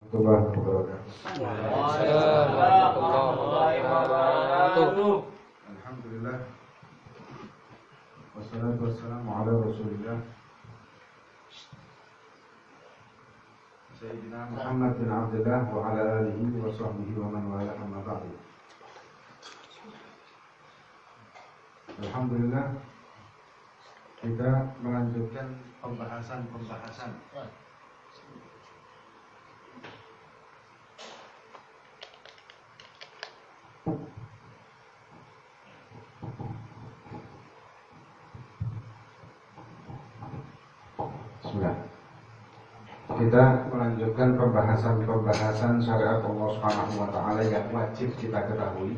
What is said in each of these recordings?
warahmatullahi wabarakatuh. Warahmatullahi wabarakatuh. Alhamdulillah. Wassalatu wassalamu ala Rasulillah Sayyidina Muhammad bin Abdullah wa ala alihi wa sahbihi wa man wala amma ba'du. Alhamdulillah, kita melanjutkan pembahasan pembahasan syariat Allah Subhanahu wa taala yang wajib kita ketahui,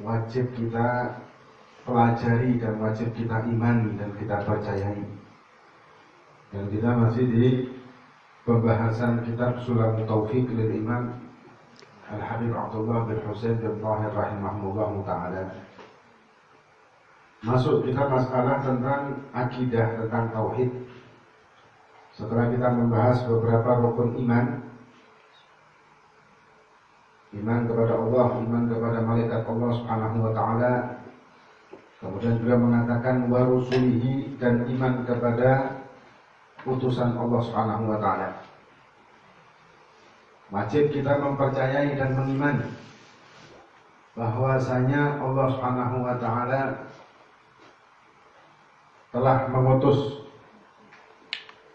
wajib kita pelajari dan wajib kita imani dan kita percayai. Dan kita masih di pembahasan kitab Sulam Taufiq lil Imam Al-Habib Abdullah bin Husain bin Tahir rahimahullah taala. Masuk kita masalah tentang akidah, tentang tauhid. Setelah kita membahas beberapa rukun iman kepada Allah, iman kepada malaikat Allah Subhanahu wa taala, kemudian juga mengatakan wa rusulihi, dan iman kepada utusan Allah Subhanahu wa taala. Wajib kita mempercayai dan mengimani bahwasanya Allah Subhanahu wa taala telah mengutus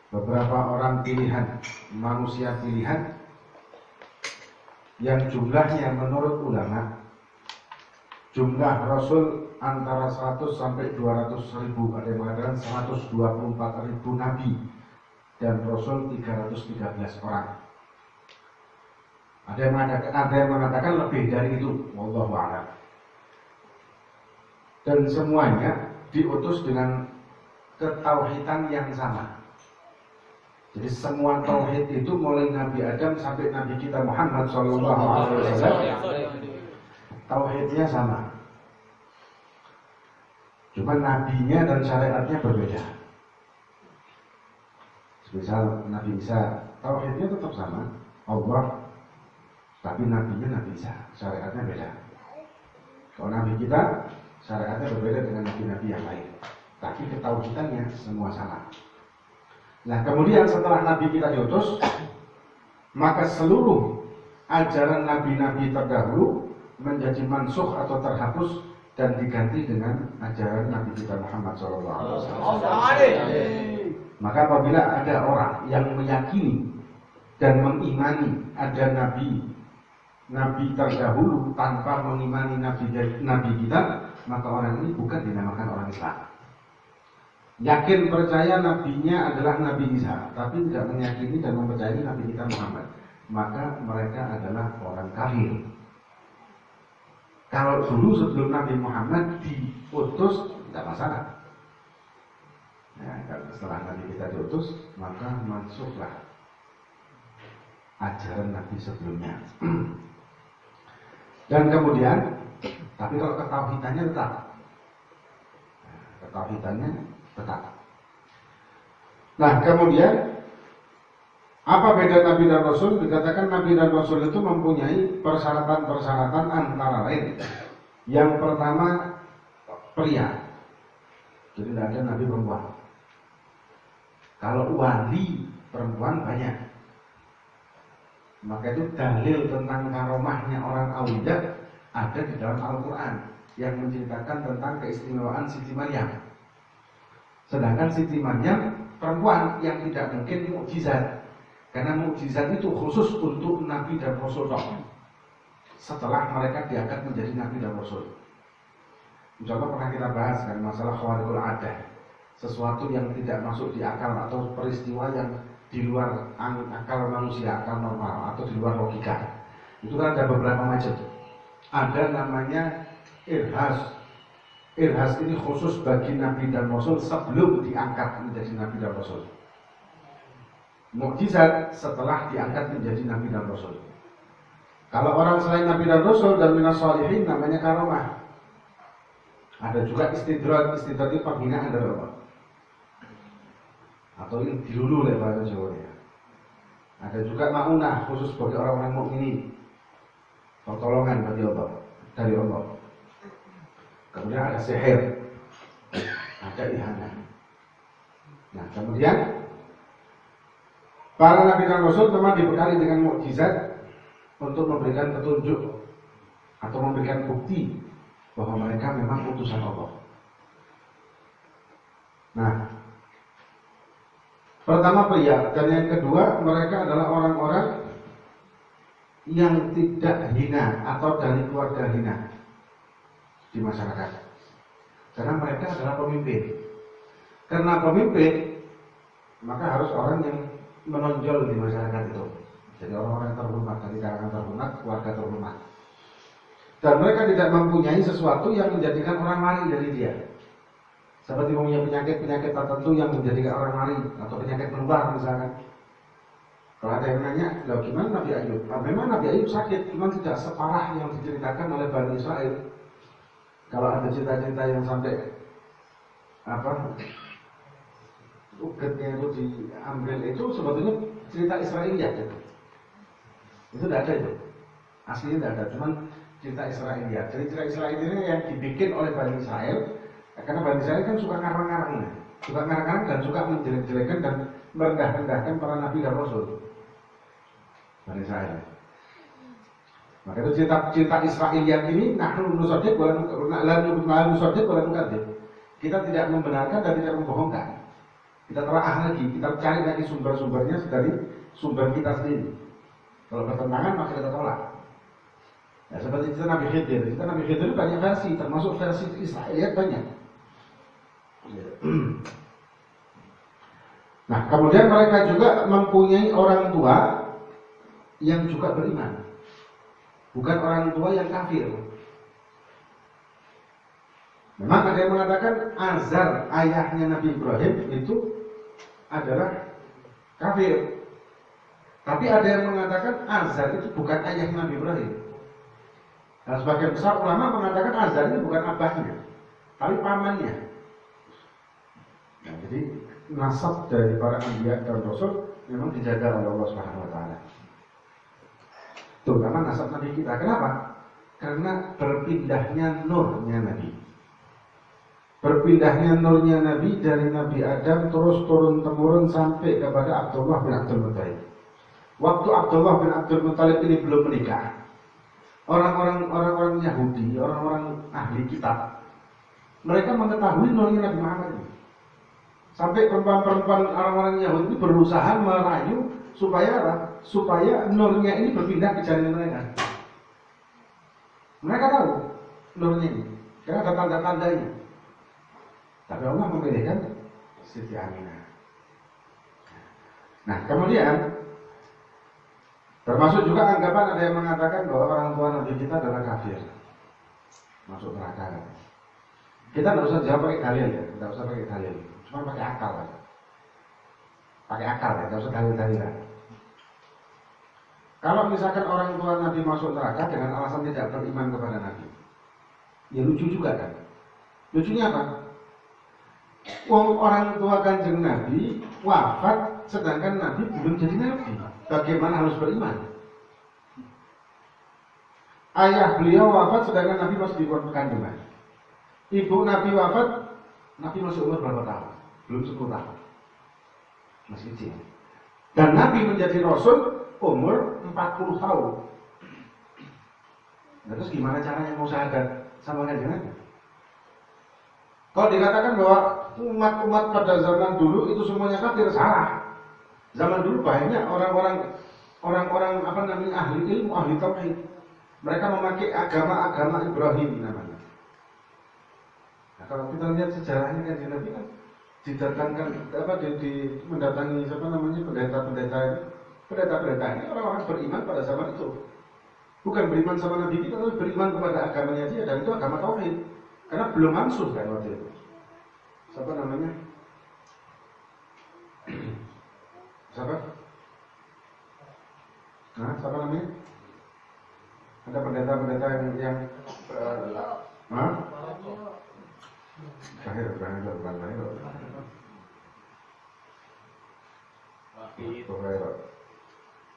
beberapa orang pilihan, manusia pilihan yang jumlahnya menurut ulama, jumlah Rasul antara 100 sampai 200 ribu, ada yang mengatakan 124 ribu Nabi dan Rasul 313 orang. Ada yang mengatakan lebih dari itu, wallahu a'lam. Dan semuanya diutus dengan ketauhidan yang sama. Jadi semua tauhid itu mulai Nabi Adam sampai Nabi kita Muhammad SAW, tauhidnya sama. Cuma nabinya dan syariatnya berbeda. Misal Nabi Isa, tauhidnya tetap sama, Allah, tapi nabinya Nabi Isa, syariatnya beda. Kalau Nabi kita, syariatnya berbeda dengan nabi-nabi yang lain, tapi ketauhidannya semua sama. Nah, kemudian setelah Nabi kita diutus, maka seluruh ajaran nabi-nabi terdahulu menjadi mansukh atau terhapus dan diganti dengan ajaran Nabi kita Muhammad SAW. Maka apabila ada orang yang meyakini dan mengimani ada nabi terdahulu tanpa mengimani nabi kita, maka orang ini bukan dinamakan orang Islam. Yakin percaya nabinya adalah Nabi Isa, tapi tidak meyakini dan mempercayai Nabi kita Muhammad, maka mereka adalah orang kafir. Kalau dulu sebelum Nabi Muhammad diutus, tidak masalah. Nah, setelah Nabi kita diutus, maka masuklah ajaran Nabi sebelumnya. Dan kemudian, tapi kalau ketauhidannya tetap. Tetap. Nah, kemudian apa beda Nabi dan Rasul? Dikatakan Nabi dan Rasul itu mempunyai persyaratan-persyaratan antara lain. Yang pertama, pria. Jadi tidak ada Nabi perempuan. Kalau wali perempuan banyak. Maka itu dalil tentang karomahnya orang aulia ada di dalam Al-Quran yang menceritakan tentang keistimewaan Siti Maryam. Sedangkan Siti Maryam perempuan yang tidak mungkin mukjizat, karena mukjizat itu khusus untuk Nabi dan Rasul setelah mereka diangkat menjadi Nabi dan Rasul. Insyaallah pernah kita bahas kan masalah khawarikul adah, sesuatu yang tidak masuk di akal atau peristiwa yang di luar akal manusia, akal normal atau di luar logika. Itu kan ada beberapa macam. Ada namanya irhas. Irhas ini khusus bagi Nabi dan Rasul sebelum diangkat menjadi Nabi dan Rasul. Mukjizat setelah diangkat menjadi Nabi dan Rasul. Kalau orang selain Nabi dan Rasul dan minas sholihin namanya karomah. Ada juga istidraj itu penghinaan dari Allah. Atau yang dilulu oleh bahasa Jawa ya. Ada juga maunah khusus bagi orang-orang mukminin, pertolongan bagi Allah dari Allah. Kemudian ada sihir, ada ihanah. Nah, kemudian para nabi dan rasul memang dibekali dengan mukjizat untuk memberikan petunjuk atau memberikan bukti bahwa mereka memang utusan Allah. Nah, pertama pria, dan yang kedua mereka adalah orang-orang yang tidak hina atau dari keluarga hina di masyarakat. Karena mereka adalah pemimpin. Karena pemimpin, maka harus orang yang menonjol di masyarakat itu. Jadi orang-orang terhormat, dari kalangan terhormat, keluarga terhormat. Dan mereka tidak mempunyai sesuatu yang menjadikan orang lari dari dia. Seperti mempunyai penyakit-penyakit tertentu yang menjadikan orang lari, atau penyakit menular misalkan. Kalau ada yang nanya, loh gimana Nabi Ayub? Nah, memang Nabi Ayub sakit, cuma tidak separah yang diceritakan oleh Bani Israel. Kalau ada cerita-cerita yang sampai ugetnya itu diambil, itu sebetulnya cerita Israiliyat itu. Itu tidak ada itu. Aslinya tidak ada, cuman cerita Israiliyat. Jadi cerita Israiliyat ini yang dibikin oleh Bani Israel, karena Bani Israel kan suka ngarang-ngarangnya, suka ngarang-ngarang dan suka menjelek-jelekan dan merendah-rendahkan para nabi dan rasul. Bani Israel. Maka itu cerita Israiliyat ini nahnu nusaddiq wa la nusaddiq wa la nukadzib. Kita tidak membenarkan dan tidak membohongkan. Kita telaah lagi, kita cari lagi sumber-sumbernya dari sumber kita sendiri. Kalau bertentangan maka kita tolak. Ya, seperti cerita Nabi Khidir. Cerita Nabi Khidir banyak versi, termasuk versi Israiliyat banyak. Nah, kemudian mereka juga mempunyai orang tua yang juga beriman. Bukan orang tua yang kafir. Memang ada yang mengatakan Azar, ayahnya Nabi Ibrahim itu adalah kafir. Tapi ada yang mengatakan Azar itu bukan ayah Nabi Ibrahim. Dan sebagian besar ulama mengatakan Azar ini bukan abahnya, tapi pamannya. Nah, jadi nasab dari para anbiya dan rasul memang dijaga oleh Allah Subhanahu wa taala. Terutama nasab Nabi kita. Kenapa? Karena berpindahnya nurnya Nabi. Berpindahnya nurnya Nabi dari Nabi Adam terus turun-temurun sampai kepada Abdullah bin Abdul Muttalib. Waktu Abdullah bin Abdul Muttalib ini belum menikah, orang-orang Yahudi, orang-orang ahli kitab, mereka mengetahui nurnya Nabi Muhammad ini. Sampai perempuan-perempuan orang-orang Yahudi ini berusaha merayu supaya nurnya ini berpindah ke janin mereka. Mereka tahu nurnya ini, karena ada tanda-tandanya. Tapi Allah memilihkan Siti Aminah. Nah, kemudian termasuk juga anggapan ada yang mengatakan bahwa orang tua Nabi kita adalah kafir, masuk neraka. Kita tidak usah jawab pakai dalil ya, tidak usah pakai dalil, cuma pakai akal ya. Pakai akal ya, tidak usah dalil-dalilan. Kalau misalkan orang tua Nabi masuk neraka dengan alasan tidak beriman kepada Nabi, ya lucu juga kan? Lucunya apa? Orang tua kanjeng Nabi wafat sedangkan Nabi belum jadi Nabi. Bagaimana harus beriman? Ayah beliau wafat sedangkan Nabi masih di kandungan. Ibu Nabi wafat, Nabi masih umur berapa tahun? Belum 10 tahun. Masih kecil. Dan Nabi menjadi Rasul umur 40 tahun. Nah, terus gimana caranya mau syahadat sama kanjeng Nabi? Kalau dikatakan bahwa umat-umat pada zaman dulu itu semuanya kafir, salah. Zaman dulu banyak orang-orang ahli ilmu, ahli tauhid. Mereka memakai agama Ibrahim namanya. Nah, kalau kita lihat sejarahnya kan Nabi kan didatangkan mendatangi pendeta-pendeta ini orang-orang beriman pada zaman itu. Bukan beriman sama Nabi kita, tapi beriman kepada agamanya dia, dan itu agama tauhid. Karena belum mansuh kan waktu itu. Siapa namanya? Siapa? Nah, siapa namanya? Ada pendeta-pendeta yang Bahir, bukan Bahir.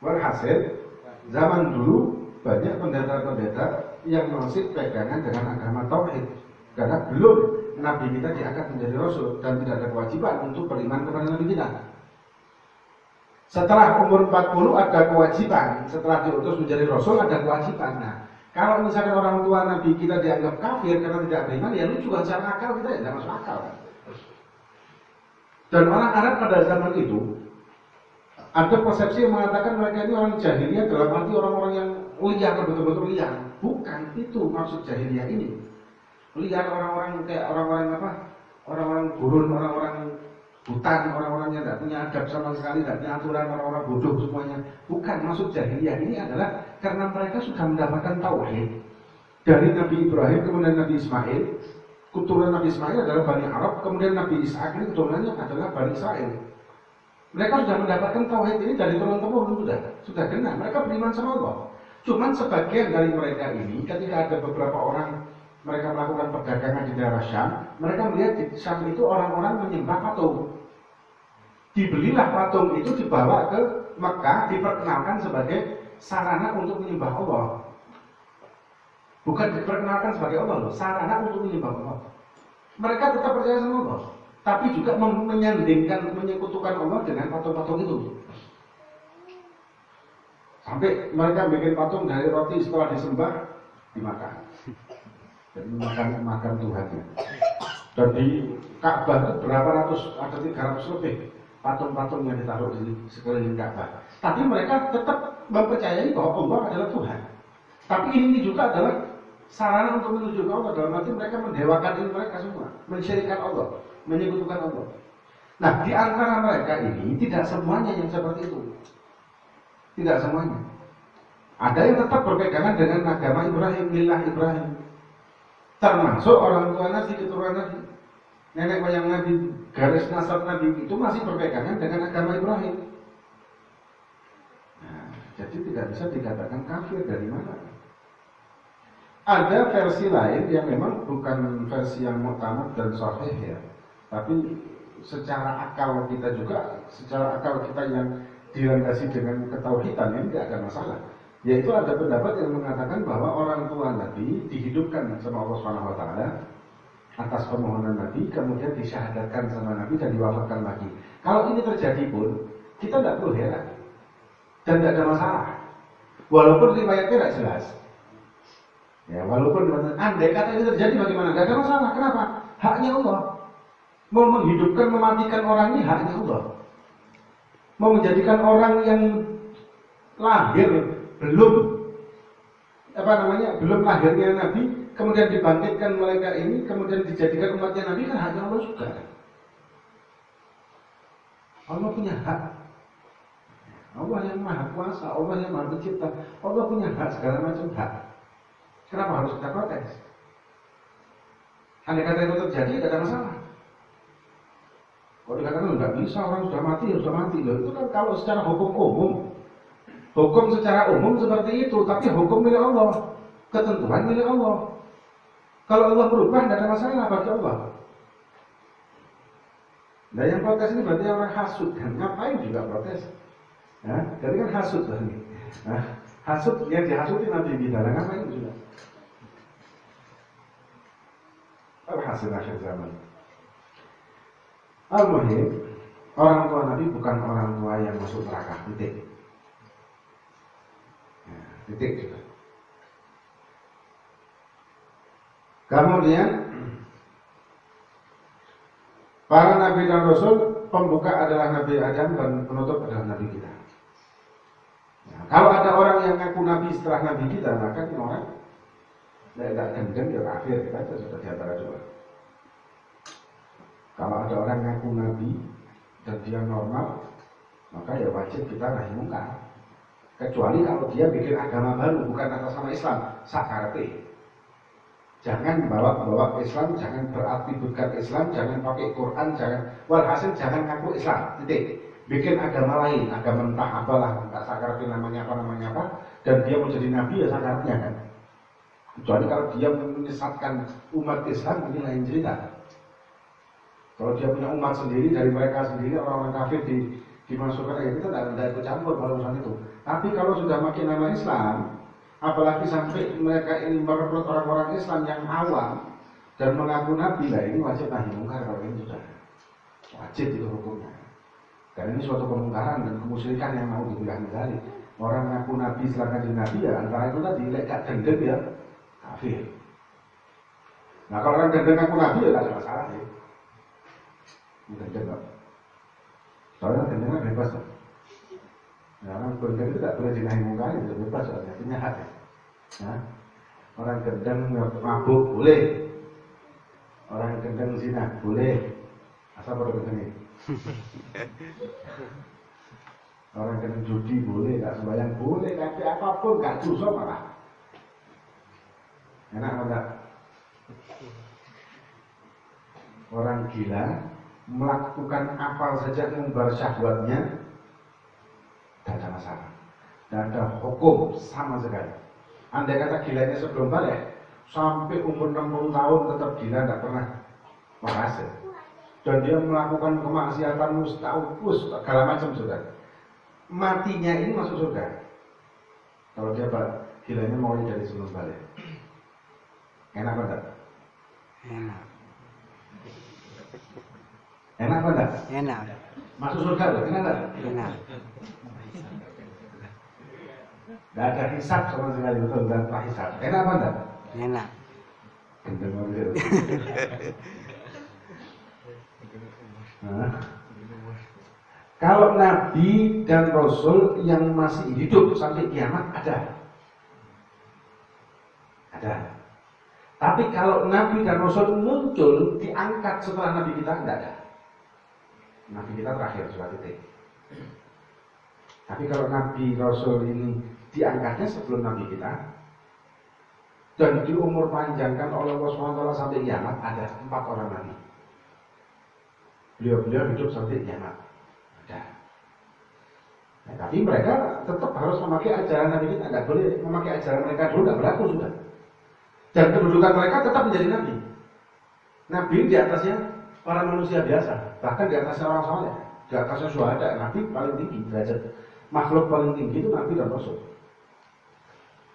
Walhasil zaman dulu banyak pendeta-pendeta yang masih pegangan dengan agama tauhid karena belum Nabi kita diangkat menjadi Rasul dan tidak ada kewajiban untuk beriman kepada Nabi kita. Setelah umur 40 ada kewajiban, setelah diutus menjadi Rasul ada kewajiban. Nah, kalau misalkan orang tua Nabi kita dianggap kafir karena tidak beriman, ya lu juga secara akal kita ya tidak masuk akal kan? Dan orang Arab pada zaman itu ada persepsi yang mengatakan mereka ini orang jahiliyah dalam arti orang-orang yang liar, betul-betul liar. Bukan itu maksud jahiliyah ini. Liar orang-orang kayak orang-orang apa? Orang-orang gurun, orang-orang hutan, orang-orang yang tidak punya adab sama sekali, tidak punya aturan, orang-orang bodoh semuanya. Bukan maksud jahiliyah ini adalah karena mereka sudah mendapatkan tauhid dari Nabi Ibrahim, kemudian Nabi Ismail. Keturunan Nabi Ismail adalah Bani Arab, kemudian Nabi Ishak ini keturunannya adalah Bani Israel. Mereka sudah mendapatkan tauhid ini dari turun-temurun sudah kena. Mereka beriman sama Allah. Cuman sebagian dari mereka ini, ketika ada beberapa orang mereka melakukan perdagangan di daerah Syam, mereka melihat di Syam itu orang-orang menyembah patung. Dibelilah patung itu dibawa ke Mekah, diperkenalkan sebagai sarana untuk menyembah Allah. Bukan diperkenalkan sebagai Allah, sarana untuk menyembah Allah. Mereka tetap percaya sama Allah, tapi juga menyandingkan, menyekutukan Allah dengan patung-patung itu. Sampai mereka bikin patung dari roti setelah disembah dimakan. Jadi makan Tuhannya. Dan di Ka'bah itu berapa ratus, ada 300 lebih patung-patung yang ditaruh di sekeliling Ka'bah. Tapi mereka tetap mempercayai bahwa Allah adalah Tuhan. Tapi ini juga adalah sarana untuk menuju ke Allah. Dalam arti mereka mendewakan diri mereka semua, mensyirikkan Allah, menyekutukan Allah. Nah, di antara mereka ini tidak semuanya yang seperti itu. Tidak semuanya. Ada yang tetap berpegangan dengan agama Ibrahim, milah Ibrahim. Termasuk orang tua Nabi, keturunan Nabi, nenek moyang Nabi, garis nasab Nabi itu masih berpegangan dengan agama Ibrahim. Nah, jadi tidak bisa dikatakan kafir dari mana. Ada versi lain yang memang bukan versi yang muktamad dan sahih ya, tapi secara akal kita juga, secara akal kita yang dilandasi dengan ketauhidan ini tidak ada masalah. Yaitu ada pendapat yang mengatakan bahwa orang tua Nabi dihidupkan sama Allah SWT atas permohonan Nabi, kemudian disyahadatkan sama Nabi dan diwafatkan lagi. Kalau ini terjadi pun, kita tidak perlu heran dan tidak ada masalah. Walaupun riwayatnya tidak jelas. Ya, walaupun andai kata ini terjadi bagaimana? Tidak ada masalah. Kenapa? Haknya Allah. Mau menghidupkan, mematikan orang ini haknya Allah. Mau menjadikan orang yang lahir belum lahirnya Nabi, kemudian dibangkitkan mereka ini, kemudian dijadikan umatnya Nabi, kan haknya Allah juga. Allah punya hak. Allah yang maha kuasa, Allah yang maha pencipta, Allah punya hak, segala macam hak. Kenapa harus kita protes? Andai kata itu terjadi, tidak ada masalah. Kalau dikatakan nggak bisa, orang sudah mati, loh. Itu kan kalau secara hukum umum. Hukum secara umum seperti itu, tapi hukum milik Allah, ketentuan milik Allah. Kalau Allah berubah, tidak ada masalah bagi Allah. Nah, yang protes ini berarti orang hasud, kan? Ngapain juga protes? Nah, jadi kan hasud lah ini. Nah, hasud yang dihasuti Nabi kita, ngapain juga? Alhasil akhir zaman. Al-Muhim, orang tua Nabi bukan orang tua yang masuk neraka, titik. Titik juga. Kemudian para nabi dan rasul, pembuka adalah Nabi Adam dan penutup adalah Nabi kita. Nah, kalau ada orang yang ngaku Nabi setelah Nabi kita, maka ini orang tidak akan dia kafir, kita aja sudah diantara dua. Kalau ada orang ngaku Nabi dan dia normal, maka ya wajib kita nahi mungkar. Kecuali kalau dia bikin agama baru, bukan atas nama Islam, sakarate. Jangan bawa Islam, jangan beratributkan Islam, jangan pakai Quran, walhasil jangan ngaku Islam, titik. Bikin agama lain, agama entah apalah, entah sakarate namanya apa, dan dia mau jadi nabi ya sakaratnya kan. Kecuali kalau dia menyesatkan umat Islam, ini lain cerita. Kalau dia punya umat sendiri, dari mereka sendiri, orang-orang kafir di dimasukkan ya kita tidak ikut campur pada urusan itu. Tapi kalau sudah makin nama Islam, apalagi sampai mereka ini merekrut orang-orang Islam yang awam dan mengaku nabi, lah ini wajib nahi mungkar. Kalau ini sudah wajib itu hukumnya. Karena ini suatu kemungkaran dan kemusyrikan yang mau dibilang dari orang ngaku nabi setelah kanjeng nabi ya antara itu tadi lekat gendeng ya kafir. Nah kalau orang gendeng ngaku nabi ya tidak ada masalah sih. Gendeng kok. Soalnya gendengnya bebas kan. Nah, orang gendeng itu tidak boleh dinahi mungkar, itu bebas soalnya punya hak ya. Nah, orang gendeng mabuk boleh. Orang gendeng zina boleh. Asal pada gendeng. Orang gendeng judi boleh, gak sembahyang boleh, tapi apapun gak dosa malah. Enak enggak? Orang gila melakukan apa saja mengumbar syahwatnya tidak ada masalah, tidak ada hukum sama sekali. Andai kata gilanya sebelum balik sampai umur 60 tahun tetap gila, tidak pernah berhasil, dan dia melakukan kemaksiatan mustahil segala macam sudah, matinya ini masuk surga kalau dia gilanya mulai dari sebelum balik. Enak apa enggak? Enak. Enak apa enggak? Enak. Masuk surga loh, enak enggak? Enak. Enggak ada hisab sama sekali, betul, dan tak hisab. Enak apa enggak? Enak. Gendeng mobil. Nah, kalau Nabi dan Rasul yang masih hidup sampai kiamat ada. Tapi kalau Nabi dan Rasul muncul diangkat setelah Nabi kita tidak ada. Nabi kita terakhir sudah titik. Tapi kalau Nabi Rasul ini diangkatnya sebelum Nabi kita dan diumur panjangkan oleh Allah SWT sampai kiamat, ada 4 orang Nabi. Beliau hidup sampai kiamat. Ada. Nah, tapi mereka tetap harus memakai ajaran Nabi kita, tidak boleh memakai ajaran mereka dulu, tidak berlaku sudah. Dan kedudukan mereka tetap menjadi Nabi. Nabi di atasnya para manusia biasa, bahkan di atasnya orang saleh, di atasnya syuhada. Nabi paling tinggi derajat, makhluk paling tinggi itu Nabi dan Rasul.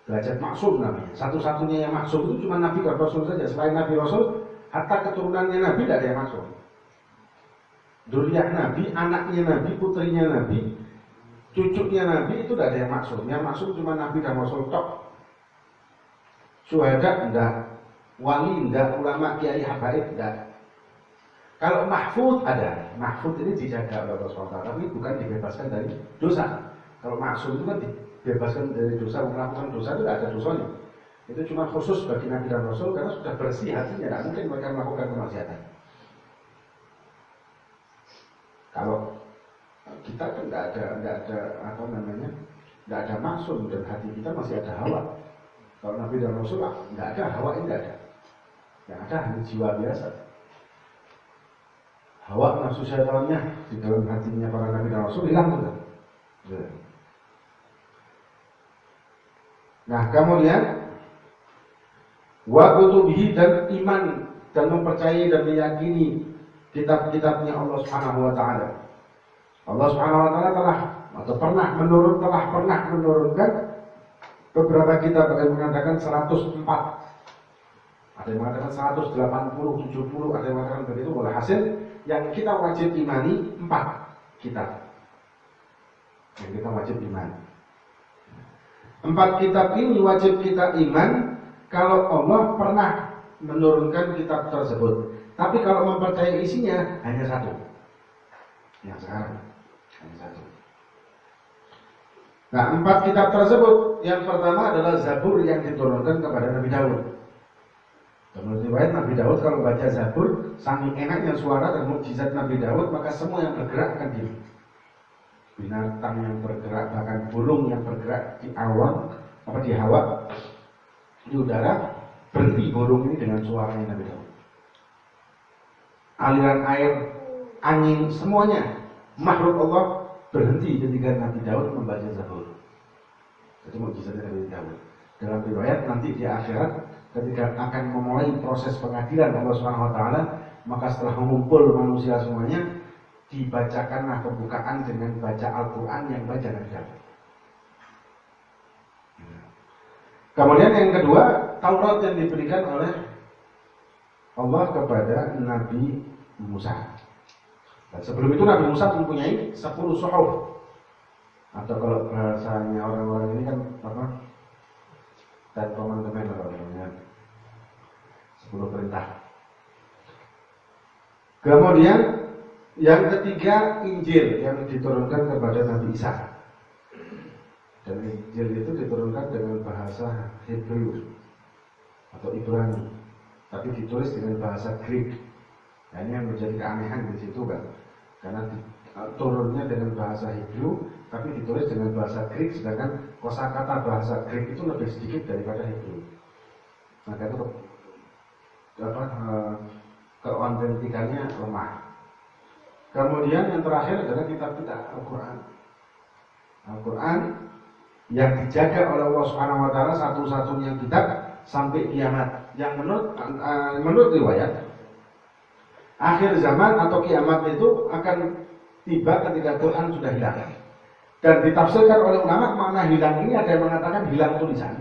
Derajat maksum namanya. Satu-satunya yang maksum itu cuma Nabi dan Rasul saja. Selain Nabi Rasul, hatta keturunannya Nabi tidak ada yang maksum. Dzurriyyah Nabi, anaknya Nabi, putrinya Nabi, cucunya Nabi itu tidak ada yang maksum. Yang maksum cuma Nabi dan Rasul tok. Syuhada enggak, wali enggak, ulama kiai habaib enggak. Kalau mahfud ada, mahfud ini dijaga oleh Allah SWT, tapi bukan dibebaskan dari dosa. Kalau maksum itu kan dibebaskan dari dosa, melakukan dosa itu tidak ada dosanya. Itu cuma khusus bagi Nabi dan Rasul karena sudah bersih hatinya, tidak mungkin mereka melakukan kemaksiatan. Kalau kita kan tidak ada apa namanya, tidak ada maksum dan hati kita masih ada hawa. Kalau Nabi dan Rasul tidak ada, hawa ini tidak ada. Yang ada hanya jiwa biasa. Hawa nafsu syaitannya di dalam hatinya para Nabi dan Rasul hilang sudah. Nah kemudian wa kutubihi, dan iman dan mempercayai dan meyakini kitab-kitabnya Allah Subhanahu wa taala. Allah Subhanahu wa taala telah pernah menurunkan beberapa kitab. Ada yang mengatakan 104, ada yang mengatakan 180, 70, ada yang mengatakan begitu. Oleh hasil yang kita wajib imani 4 kitab yang kita wajib imani. 4 kitab ini wajib kita iman kalau Allah pernah menurunkan kitab tersebut. Tapi kalau mempercayai isinya hanya 1. Yang sekarang hanya 1. Nah, 4 kitab tersebut, yang pertama adalah Zabur yang diturunkan kepada Nabi Daud. Menurut riwayat Nabi Daud kalau baca Zabur, saking enaknya suara dan mukjizat Nabi Daud, maka semua yang bergerak akan diam. Binatang yang bergerak, bahkan burung yang bergerak di awan, di hawa, di udara, berhenti burung ini dengan suaranya Nabi Daud. Aliran air, angin, semuanya makhluk Allah berhenti ketika Nabi Daud membaca Zabur. Itu mukjizatnya Nabi Daud. Dalam riwayat nanti di akhirat ketika akan memulai proses pengadilan Allah Subhanahu wa taala, maka setelah mengumpul manusia semuanya, dibacakanlah pembukaan dengan baca Al-Quran yang baca Nabi Daud. Kemudian yang kedua, Taurat yang diberikan oleh Allah kepada Nabi Musa. Dan sebelum itu Nabi Musa mempunyai 10 suhuf. Atau kalau bahasanya orang-orang ini kan apa? Dan teman-teman kalau namanya 10 perintah. Kemudian yang ketiga Injil yang diturunkan kepada Nabi Isa. Dan Injil itu diturunkan dengan bahasa Hebrew atau Ibrani, tapi ditulis dengan bahasa Greek. Nah, ini yang menjadi keanehan di situ kan, karena turunnya dengan bahasa Hebrew, tapi ditulis dengan bahasa Greek, sedangkan kosakata bahasa Greek itu lebih sedikit daripada Hebrew. Maka itu keautentikannya lemah. Kemudian yang terakhir adalah kitab kita Al-Quran. Al-Quran yang dijaga oleh Allah Subhanahu wa taala satu-satunya kitab sampai kiamat. Yang menurut riwayat akhir zaman atau kiamat itu akan tiba ketika Quran sudah hilang. Dan ditafsirkan oleh ulama makna hilang ini ada yang mengatakan hilang tulisan.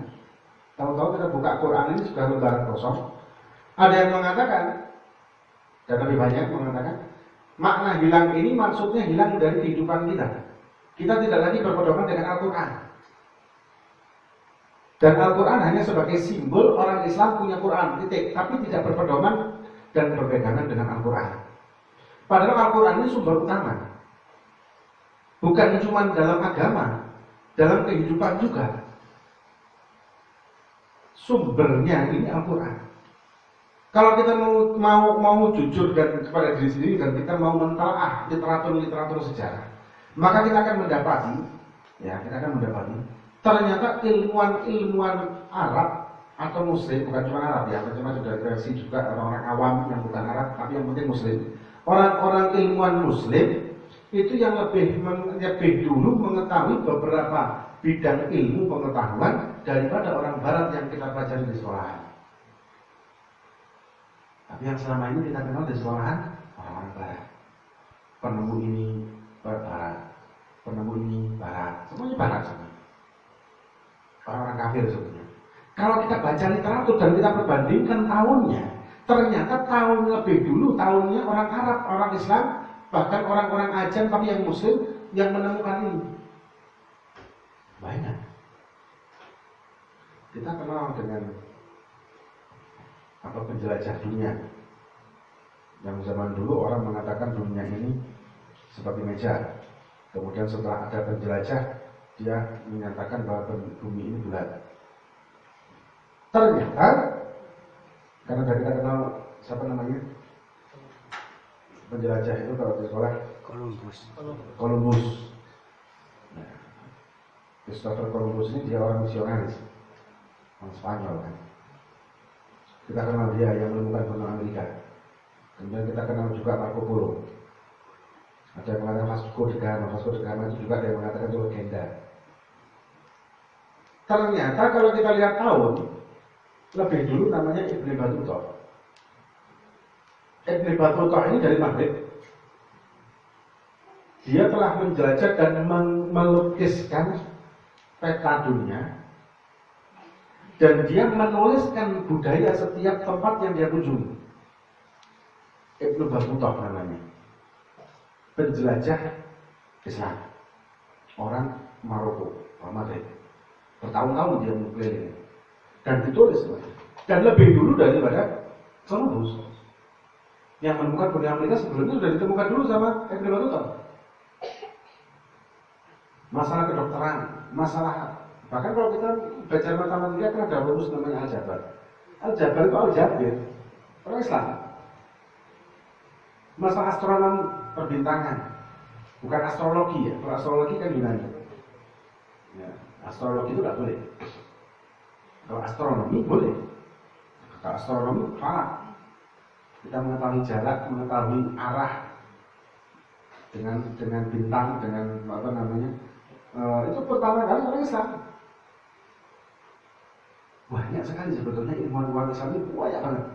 Tahu-tahu kita buka Quran ini sudah lembaran kosong. Ada yang mengatakan dan lebih banyak mengatakan makna hilang ini maksudnya hilang dari kehidupan kita. Kita tidak lagi berpedoman dengan Al-Quran. Dan Al-Quran hanya sebagai simbol orang Islam punya Quran, titik. Tapi tidak berpedoman dan berpegangan dengan Al-Quran. Padahal Al-Quran ini sumber utama. Bukan cuma dalam agama, dalam kehidupan juga. Sumbernya ini Al-Quran. Kalau kita mau jujur dan kepada diri sendiri dan kita mau mentelaah literatur sejarah, maka kita akan mendapati ternyata ilmuwan Arab atau Muslim, bukan cuma Arab ya, macam-macam dari versi juga orang-orang awam yang bukan Arab, tapi yang penting Muslim. Orang-orang ilmuwan Muslim itu yang lebih dulu mengetahui beberapa bidang ilmu pengetahuan daripada orang Barat yang kita pelajari di sekolahan. Tapi yang selama ini kita kenal di sekolahan orang-orang Barat. Penemu ini Barat, penemu ini Barat, semuanya Barat semua. Orang-orang kafir sebenarnya. Kalau kita baca literatur dan kita perbandingkan tahunnya, ternyata tahun lebih dulu tahunnya orang Arab, orang Islam, bahkan orang-orang Ajam tapi yang Muslim yang menemukan ini. Banyak. Kita kenal dengan penjelajah dunia. Yang zaman dulu orang mengatakan dunia ini seperti meja. Kemudian setelah ada penjelajah, dia menyatakan bahwa bumi ini bulat. Ternyata karena kita kenal siapa namanya penjelajah itu kalau di sekolah Columbus. Nah, Christopher Columbus ini dia orang misionaris, orang Spanyol kan. Kita kenal dia yang menemukan benua Amerika. Kemudian kita kenal juga Marco Polo. Ada yang mengatakan Vasco da Gama itu juga ada yang mengatakan itu legenda. Ternyata kalau kita lihat tahun, lebih dulu namanya Ibn Battuta. Ibn Battuta ini dari Maghrib. Dia telah menjelajah dan melukiskan peta dunia. Dan dia menuliskan budaya setiap tempat yang dia kunjungi. Ibn Battuta namanya. Penjelajah Islam. Orang Maroko, orang Maghrib. Bertahun-tahun dia mengelilingi dan ditulis, dan lebih dulu daripada Columbus yang menemukan benua Amerika. Sebelumnya sudah ditemukan dulu sama Ibn Battuta. Masalah kedokteran, masalah bahkan kalau kita baca matematika kan ada rumus namanya aljabar. Aljabar itu aljabir, orang Islam. Masalah astronomi, perbintangan, bukan astrologi ya. Kalau astrologi kan Yunani. Ya. Astrologi itu tidak boleh. Kalau astronomi boleh. Kalau astronomi falak. Kita mengetahui jarak, mengetahui arah dengan bintang, dengan apa namanya. Itu pertama kali orang Islam. Banyak sekali sebetulnya ilmuwan Islam ini banyak banget.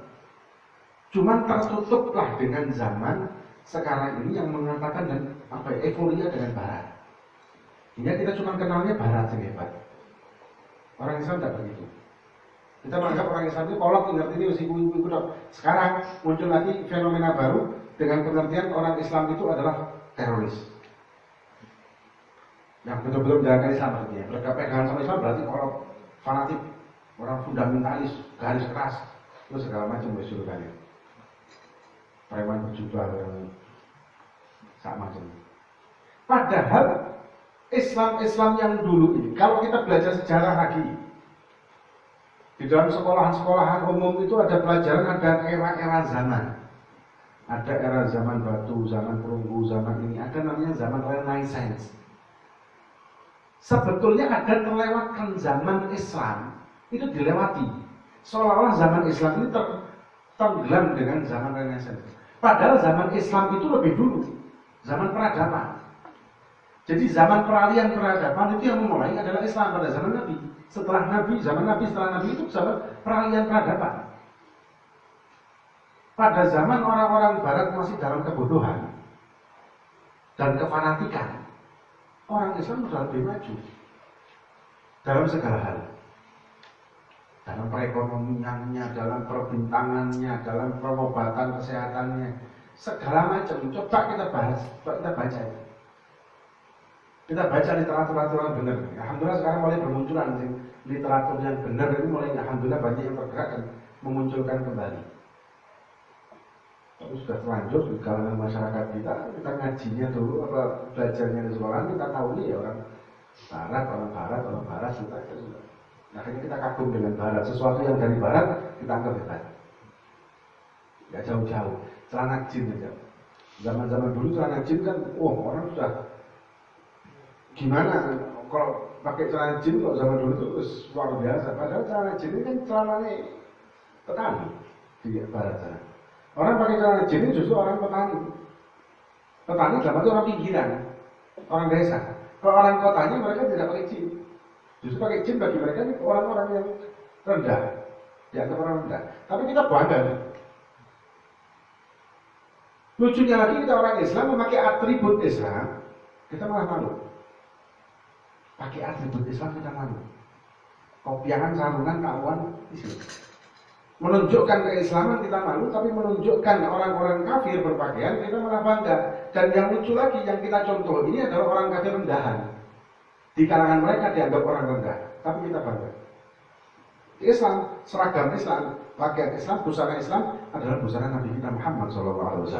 Cuman tertutuplah dengan zaman sekarang ini yang mengatakan dan euforia dengan Barat. Hingga kita cuma kenalnya Barat yang hebat. Orang Islam tidak begitu. Kita menganggap orang Islam itu kolot, ngerti ini ibu-ibu dok. Sekarang muncul lagi fenomena baru dengan pengertian orang Islam itu adalah teroris. Yang betul-betul menjalankan Islam artinya. Berpegangan sama Islam berarti kolot, fanatik, orang fundamentalis, garis keras, terus segala macam bersyukurnya. Preman berjubah yang sama macam. Padahal Islam yang dulu ini, kalau kita belajar sejarah lagi, di dalam sekolahan-sekolahan umum itu ada pelajaran, ada era-era zaman. Ada era zaman batu, zaman perunggu, zaman ini, ada namanya zaman Renaissance. Sebetulnya ada terlewatkan zaman Islam, itu dilewati. Seolah-olah zaman Islam ini tenggelam dengan zaman Renaissance. Padahal zaman Islam itu lebih dulu, zaman peradaban. Jadi zaman peralihan peradaban itu yang memulai adalah Islam pada zaman Nabi. Setelah Nabi, zaman Nabi, setelah Nabi itu zaman peralihan peradaban. Pada zaman orang-orang Barat masih dalam kebodohan dan kefanatikan, orang Islam sudah lebih maju dalam segala hal. Dalam perekonomiannya, dalam perbintangannya, dalam pengobatan kesehatannya, segala macam. Coba kita bahas, coba kita baca itu. Kita baca literatur yang benar. Alhamdulillah sekarang mulai bermunculan literatur yang benar itu mulai alhamdulillah banyak yang bergerak dan memunculkan kembali. Tapi sudah terlanjur di kalangan masyarakat kita ngajinya dulu apa belajarnya di sekolah kita tahu nih ya orang barat kita sudah. Akhirnya kita kagum dengan Barat, sesuatu yang dari Barat kita anggap hebat. Gak jauh-jauh, celana jin aja. Zaman-zaman dulu celana jin kan, orang sudah gimana kalau pakai celana jin kalau zaman dulu itu luar biasa. Padahal celana jin ini kan celananya petani di Barat sana. Orang pakai celana jin ini justru orang petani. Petani dalam itu orang pinggiran, orang desa. Kalau orang kotanya mereka tidak pakai jin. Justru pakai jin bagi mereka ini orang-orang yang rendah, dianggap orang rendah. Tapi kita bangga. Lucunya lagi kita orang Islam memakai atribut Islam, kita malah malu. Pakai atribut Islam kita malu. Kopiahan, sarungan, kawan, Islam. Menunjukkan keislaman kita malu, tapi menunjukkan orang-orang kafir berpakaian kita malah bangga. Dan yang lucu lagi yang kita contoh ini adalah orang kafir rendahan. Di kalangan mereka dianggap orang rendah, tapi kita bangga. Islam, seragam Islam, pakaian Islam, busana Islam adalah busana Nabi kita Muhammad SAW.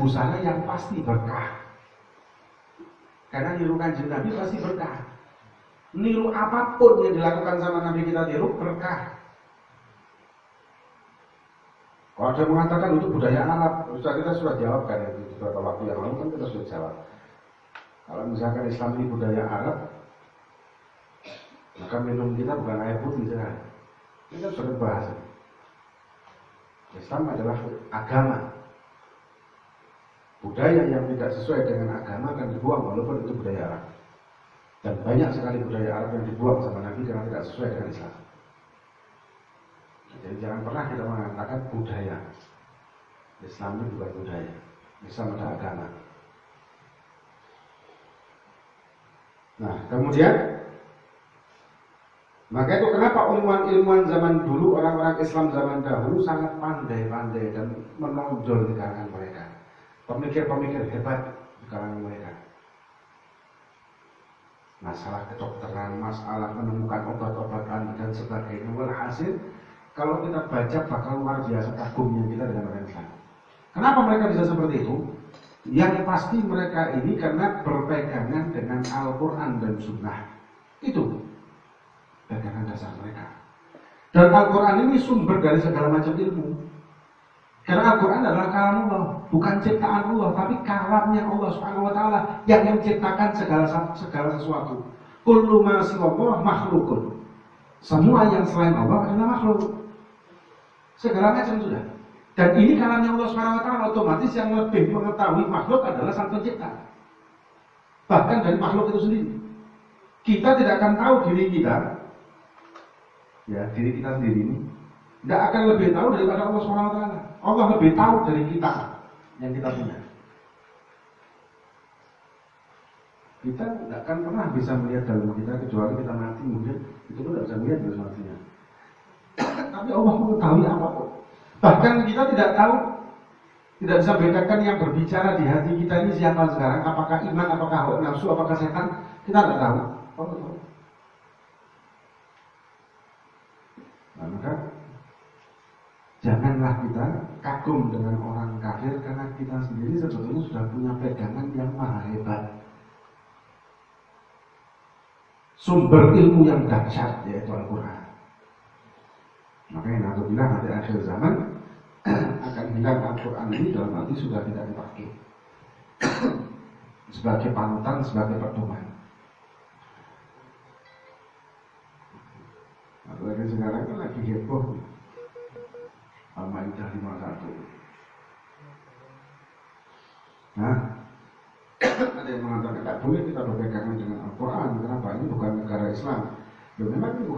Busana yang pasti berkah. Karena niru kanjeng Nabi pasti berkah. Niru apapun yang dilakukan sama Nabi kita niru berkah. Kalau ada mengatakan itu budaya Arab, kita sudah jawab kan itu beberapa waktu yang lalu kan kita sudah jawab. Kalau misalkan Islam ini budaya Arab, maka minum kita bukan air putih saja. Kita sudah bahas. Islam adalah agama. Budaya yang tidak sesuai dengan agama akan dibuang walaupun itu budaya Arab. Dan banyak sekali budaya Arab yang dibuang sama Nabi karena tidak sesuai dengan Islam. Jadi jangan pernah kita mengatakan budaya. Islam itu bukan budaya. Islam adalah agama. Nah, kemudian maka itu kenapa ilmuwan zaman dulu, orang-orang Islam zaman dahulu sangat pandai-pandai dan menonjol di kalangan mereka. Pemikir-pemikir hebat di kalangan mereka. Masalah kedokteran, masalah menemukan obat-obatan dan sebagainya. Walhasil, kalau kita baca bakal luar biasa kagumnya kita dengan orang Islam. Kenapa mereka bisa seperti itu? Yang pasti mereka ini karena berpegangan dengan Al-Quran dan Sunnah. Itu pegangan dasar mereka. Dan Al-Quran ini sumber dari segala macam ilmu. Karena Al-Quran adalah kalam Allah, bukan ciptaan Allah, tapi kalamnya Allah Subhanahu wa taala yang menciptakan segala sesuatu. Kullu ma siwallah makhlukun. Semua yang selain Allah adalah makhluk. Segala macam sudah. Dan ini kalamnya Allah Subhanahu wa taala, otomatis yang lebih mengetahui makhluk adalah Sang Pencipta. Bahkan dari makhluk itu sendiri. Kita tidak akan tahu diri kita, ya diri kita sendiri ini, tidak akan lebih tahu daripada Allah Subhanahu wa taala. Allah lebih tahu dari kita yang kita punya. Kita tidak akan pernah bisa melihat dalam kita kecuali kita mati, mungkin itu pun tidak bisa melihat dalam matinya. Tapi Allah mengetahui apapun. Bahkan kita tidak tahu, tidak bisa bedakan yang berbicara di hati kita ini siapa sekarang, apakah iman, apakah hawa nafsu, apakah setan, kita tidak tahu. Allah tahu. Nah, maka janganlah kita kagum dengan orang kafir karena kita sendiri sebetulnya sudah punya pegangan yang maha hebat. Sumber ilmu yang dahsyat yaitu Al-Quran. Makanya apabila nanti akhir zaman akan hilang Al-Quran ini dalam arti sudah tidak dipakai sebagai panutan, sebagai pedoman. Apalagi sekarang kan lagi heboh Al-Maidah 51. Nah, ada yang mengatakan tidak boleh kita berpegangan dengan Al-Quran. Kenapa? Ini bukan negara Islam. Memang ini bukan